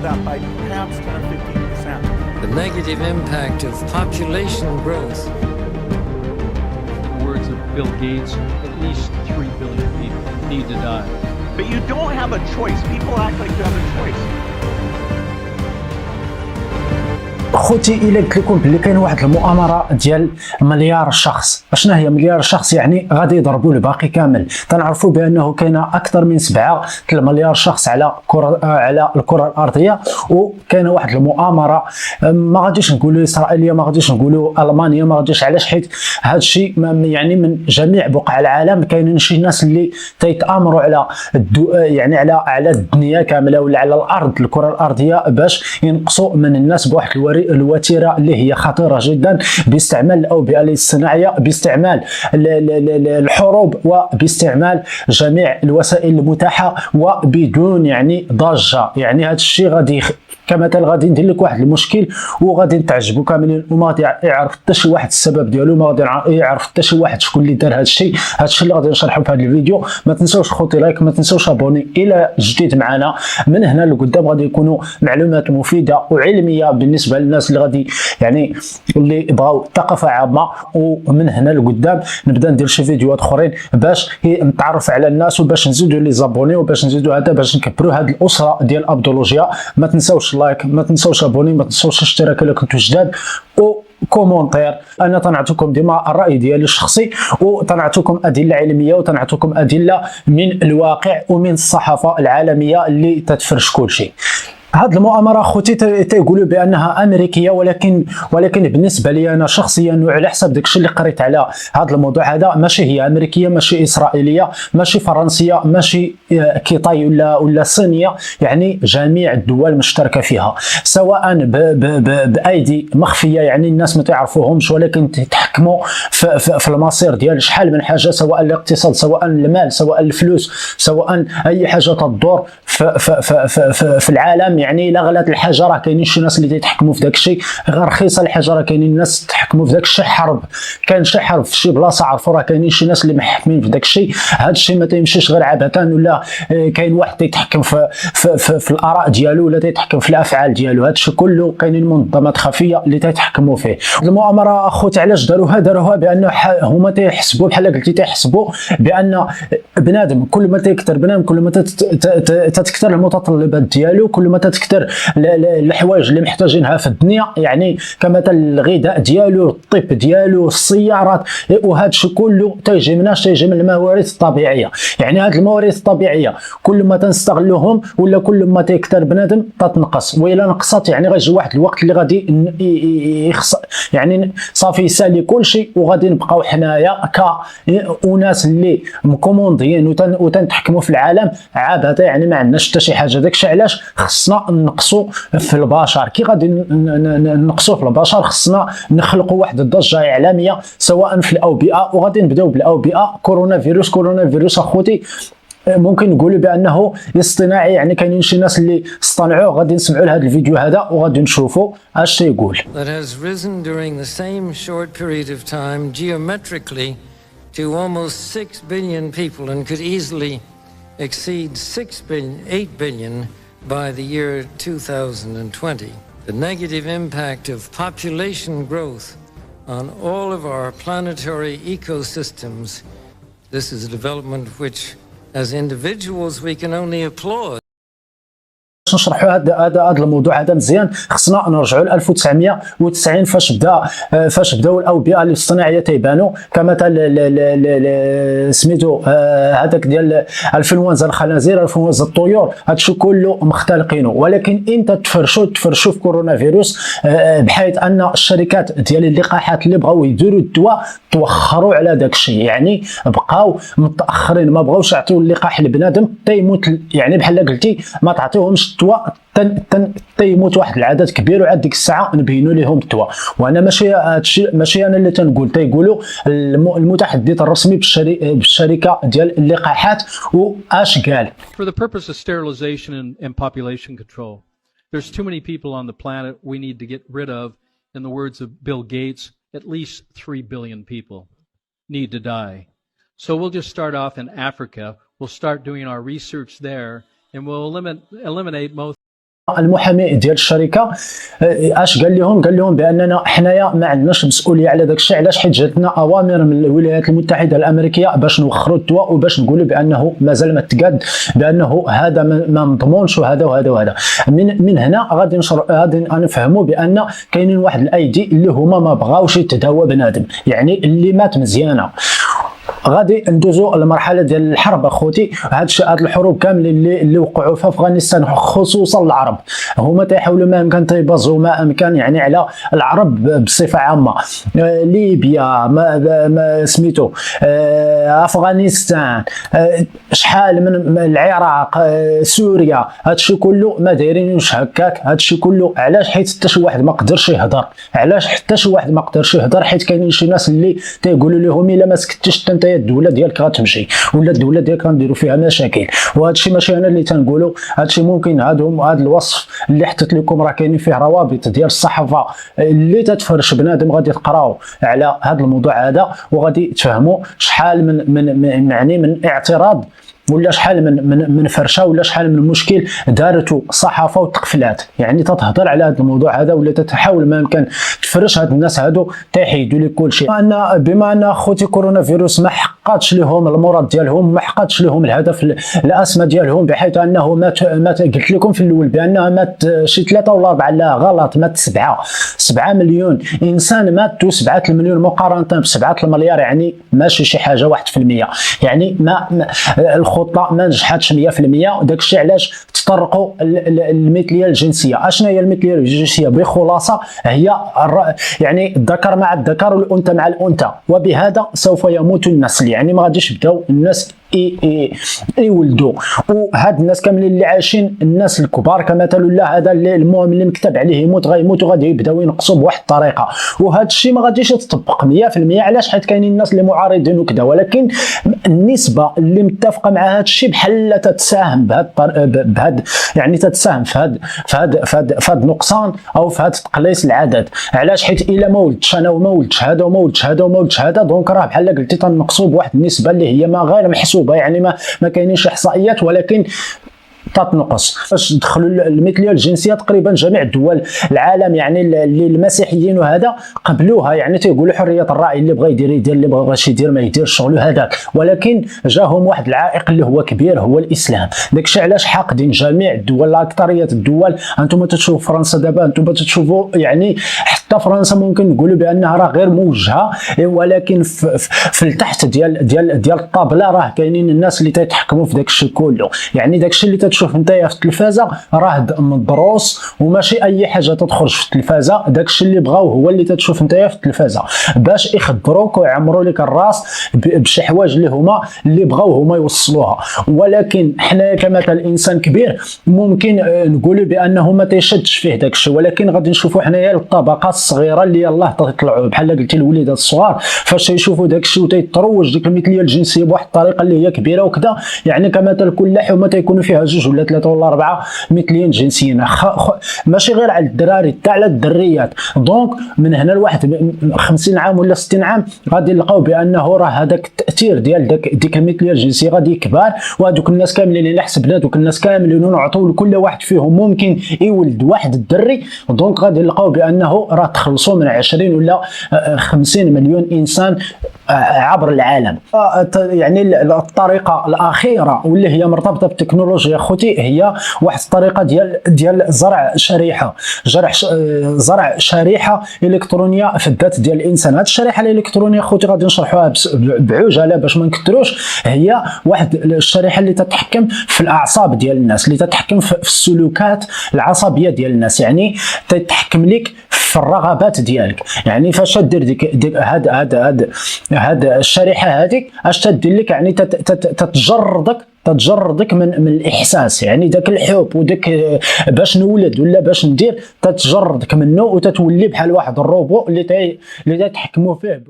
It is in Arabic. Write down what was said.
that by perhaps 10 or 15%. The negative impact of population growth. In the words of Bill Gates, at least 3 billion people need to die. But you don't have a choice. People act like you have a choice. خوتي الا قلت لكم بلي كاين واحد المؤامره ديال مليار شخص، اشنا هي مليار شخص؟ يعني غادي يضربوا الباقي كامل. تنعرفوا بانه كاين اكثر من 7 مليار شخص على الكره الارضيه، وكاين واحد المؤامره ما غاديش نقولوا اسرائيليه، ما غاديش نقولوا المانيا، ما غاديش، علاش؟ حيت هذا الشيء يعني من جميع بقاع العالم كاينين شي ناس اللي تيتامروا على يعني على الدنيا كامله ولا على الارض، الكره الارضيه، باش ينقصوا من الناس بواحد الوتيره اللي هي خطيره جدا، باستعمال الاوبئه الصناعيه، باستعمال الحروب، وباستعمال جميع الوسائل المتاحه، وبدون يعني ضجه. يعني هذا الشيء غادي كمثال غادي ندير لك واحد المشكل وغادي تعجبوا كاملين، وما غادي يعرف حتى شي واحد السبب ديالو، ما غادي يعرف حتى شي واحد شكون اللي دار هذا الشيء. هذا الشيء اللي غادي نشرحه في هذا الفيديو. ما تنساوش خوتي لايك، ما تنساوش ابوني الى جديد معنا. من هنا لقدام غادي يكونوا معلومات مفيده وعلميه بالنسبه للناس اللي غادي يعني اللي يبغاو ثقافه عامه، ومن هنا لقدام نبدا ندير شي فيديوهات اخرين باش نتعرف على الناس، وباش نزيدوا لي زابوني، وباش نزيدوا هذا باش نكبروا هذه الاسره ديال ابدولوجيا. ما تنساوش لايك، ما تنساوش ابوني، ما تنساوش الاشتراك الا كنتو جداد، وكومونتير. انا تنعطيكم ديما الراي ديالي الشخصي، وتنعطيكم ادله علميه، وتنعطيكم ادله من الواقع ومن الصحافه العالميه اللي تتفرش كل شيء. هذه المؤامره خوتي تيقولوا بانها امريكيه، ولكن بالنسبه لي انا شخصيا وعلى حسب داكشي اللي قريت على هذا الموضوع هذا، ماشي هي امريكيه، ماشي اسرائيليه، ماشي فرنسيه، ماشي كيطاي ولا صينيه، يعني جميع الدول مشتركه فيها، سواء بايدي مخفيه، يعني الناس ما تعرفوهمش، ولكن تتحكموا في المصير ديال شحال من حاجه، سواء الاقتصاد، سواء المال، سواء الفلوس، سواء اي حاجه تدور في العالم. يعني الا غلات الحاجه راه كاينين شي ناس اللي تيتحكموا في داك الشيء، غير رخيصه الحاجه راه كاينين الناس تحكموا في داك الشيء. حرب، كاين شي حرب في شي بلاصه عرفوا راه كاينين شي ناس اللي محكمين في داك الشيء. هذا الشيء ما تيمشيش غير عبثا، ولا كاين واحد تيتحكم في الاراء ديالو، ولا تيتحكم في الافعال ديالو. هذا الشيء كله كاينين منظمات خفيه اللي تيتحكموا فيه. المؤامره اخوتي علاش داروها بانه هما تيحسبوا بحال قلتي، تيحسبوا بان بنادم كل ما تيكثر بنادم، كل ما تتكثر المتطلبات ديالو، كل ما تكثر الحوايج اللي محتاجينها في الدنيا، يعني كمثل الغذاء ديالو، الطب ديالو، السيارات، وهذا الشيء كله تيجي مناش؟ تيجي من الموارد الطبيعيه. يعني هذه الموارد الطبيعيه كل ما تنستغلوهم ولا كل ما تكثر بنادم تتنقص، وإلا نقصت يعني غيجي واحد الوقت اللي غادي يعني صافي يسالي كل شيء، وغادي نبقاو حنايا كأناس اللي مكومونديين وتنتحكموا في العالم عبثا، يعني ما عندناش حتى شي حاجه. داكشي علاش خصنا نقصوا في البشر. كي غادي نقصوا في البشر خصنا نخلقوا واحد الضجه اعلاميه، سواء في الاوبئه، وغادي نبداو بالاوبئه. كورونا فيروس اخوتي ممكن نقولوا بانه اصطناعي، يعني كاينين شي ناس اللي اصطنعوه. غادي نسمعوا لهذا الفيديو هذا وغادي نشوفوا اش تيقول. That has risen during the same short period of time geometrically to almost 6 billion people and could easily exceed 8 billion by the year 2020. The negative impact of population growth on all of our planetary ecosystems. This is a development which, as individuals, we can only applaud. نشرحوا هذا الموضوع هذا مزيان. خصنا نرجعوا ل 1990 فاش بداو الاوبئه الاصطناعيه تيبانوا، كمثل سميتو هذاك ديال الانفلونزا الخنازير، الانفلونزا الطيور. هادشي كله مختلقينه، ولكن انت تفرشوا في كورونا فيروس، بحيث ان الشركات ديال اللقاحات اللي بغاو يديروا الدواء توخروا على داك الشيء، يعني بقاو متاخرين، ما بغاوش يعطيو اللقاح لبنادم تيموت. يعني بحال قلتي ما تعطيوهمش الدواء تيموت واحد العدد كبير، وعاد ديك الساعه نبينوا لهم الدواء. وانا ماشي انا اللي تنقول، تيقولوا المتحدث الرسمي بالشركه ديال اللقاحات، واش قال. For the purpose of sterilization and population control, there's too many people on the planet we need to get rid of. In the words of Bill Gates, at least 3 billion people need to die. So we'll just start off in Africa. We'll start doing our research there, and we'll eliminate most المحامي ديال الشركه اش قال لهم؟ قال لهم باننا حنايا ما عندناش مسؤوليه على داك الشيء. علاش؟ حيت جاتنا اوامر من الولايات المتحده الامريكيه باش نوخروا الدواء وباش نقولوا بانه مازال ما تقاد، بانه هذا ما مضمونش وهذا وهذا وهذا. من هنا غادي نفهموا بان كاينين واحد الايدي اللي هما ما بغاوش يتداوى بنادم، يعني اللي مات مزيانه. غادي ندوزو للمرحله ديال الحرب اخوتي. هاد الحروب كاملين اللي وقعوا في افغانستان خصوصا العرب هما تيحاولوا ما امكن تيبازوا ما امكن يعني على العرب بصفه عامه. ليبيا ما سميتو، افغانستان، شحال من العراق، سوريا، هادشي كله ما دايرينوش هكاك. هادشي كله علاش؟ حيت حتى شي واحد ما قدرش يهضر. علاش حتى شي واحد ما قدرش يهضر؟ حيت كاينين شي ناس اللي تيقولوا لهم الا ما سكتش انت الدوله ديالك غتمشي، ولا الدوله ديالك غنديروا فيها مشاكل. وهذا الشيء ماشي انا اللي تنقولوا، هذا الشيء ممكن هذا الوصف اللي حطيت لكم راه كاينين فيه روابط ديال الصحافه اللي تتفرش بنادم غادي تقراو على هذا الموضوع هذا وغادي تفهموا شحال من اعتراض ولا شحال من فرشه ولا شحال من مشكل دارته الصحافه وتقفلات، يعني تتهضر على هذا الموضوع هذا ولا تتحاول ما يمكن تفرش هاد الناس هادو تيحيدوا لك كل شيء. بما ان اخوتي كورونا فيروس ما حققش لهم المراد ديالهم، ما حققش لهم الهدف الاسمى ديالهم، بحيث انه مات قلت لكم في الاول بانها مات شي 3 ولا 4، لا غلط، مات 7 مليون انسان ماتوا. 7 المليون مقارنه ب7 المليار يعني ماشي شي حاجه 1%، يعني ما الخطه ما نجحتش 100%. وداك الشيء علاش تطرقوا المثليه الجنسيه. اشنا هي المثليه الجنسيه بخلاصه؟ هي يعني الذكر مع الذكر والانثى مع الانثى، وبهذا سوف يموت النسل، يعني ما غاديش يبداو الناس يولدوا. وهاد الناس كاملين اللي عايشين، الناس الكبار كمثل الله، هذا المهم اللي مكتب عليه يموت غيموت وغادي يبداو ينقصوا بواحد الطريقه. وهذا الشيء ما غاديش يتطبق 100%. علاش؟ حيت كاينين الناس اللي معارضين وكذا، ولكن النسبه اللي متفقه مع هذا الشيء بحال تتساهم بهذا يعني تتساهم في هذا النقصان او في هذا تقليص العدد. علاش؟ حيت الا ما ولدتش انا وما ولدتش هذا وما ولدتش هذا وما ولدتش هذا، دونك راه بحال قلتي تنقصوا بواحد النسبه اللي هي ما غير محسوبه، يعني ما كاينينش احصائيات ولكن تتنقص. فاش دخلوا المثليه الجنسيه تقريبا جميع دول العالم، يعني اللي المسيحيين وهذا قبلوها، يعني تيقولوا حريه الراي، اللي بغى يدير يدير، اللي بغاش يدير ما يدير شغل هذاك. ولكن جاهم واحد العائق اللي هو كبير، هو الاسلام. داكشي علاش حاقدين جميع الدول، اكثريه الدول. انتم تشوفوا فرنسا دابا، انتم تشوفوا يعني حتى فرنسا ممكن نقولوا بانها راه غير موجهه، ولكن في التحت ديال الطابله راه كاينين الناس اللي تيتحكموا في داكشي كله. يعني داكشي اللي تشوف انت في التلفازه راه مدروس وماشي اي حاجه تدخل في التلفازه. داكشي اللي بغاو هو اللي تشوف انت في التلفازه، باش يخدروك ويعمروا لك الراس بشي حوايج اللي بغاو هما يوصلوها. ولكن حنا كمثل انسان كبير ممكن نقولوا بانه ما تيشدش فيه داكشي، ولكن غادي نشوفوا حنايا الطبقات الصغيره اللي يلاه تطلعوا بحال قلتي الوليدات الصغار، فاش يشوفوا داكشي وتيتروج ديك المثليه الجنسيه بواحد الطريقه اللي هي كبيره وكذا. يعني كمثل كل حومه تيكونوا فيها 2 ولا 3 ولا 4 مثليين جنسيين، ماشي غير على الدراري حتى على الدريات. دونك من هنا الواحد 50 عام ولا 60 عام غادي نلقاو بانه راه هذاك التاثير ديال ديك المثليه الجنسيه غادي يكبر، وهذوك الناس كاملين اللي حسبنا دوك الناس كاملين نعطيو لكل واحد فيهم ممكن يولد واحد الدري. دونك غادي نلقاو بانه راه تخلصوا من 20 ولا 50 مليون انسان عبر العالم. يعني الطريقه الاخيره واللي هي مرتبطه بالتكنولوجيا اخوتي هي واحد الطريقه ديال زرع شريحه الكترونيه في الذات ديال الانسان. هذه الشريحه الالكترونيه اخوتي غادي نشرحوها بعجاله باش ما نكثروش. هي واحد الشريحه اللي تتحكم في الاعصاب ديال الناس، اللي تتحكم في السلوكات العصبيه ديال الناس، يعني تتحكم لك في الرغبات ديالك. يعني فاش دير ديك هاد الشريحه هذيك اش تدير لك؟ يعني تتجردك من الاحساس، يعني داك الحب وداك باش نولد ولا باش ندير تتجردك منه وتتولي بحال واحد الروبو اللي تيتحكموا فيه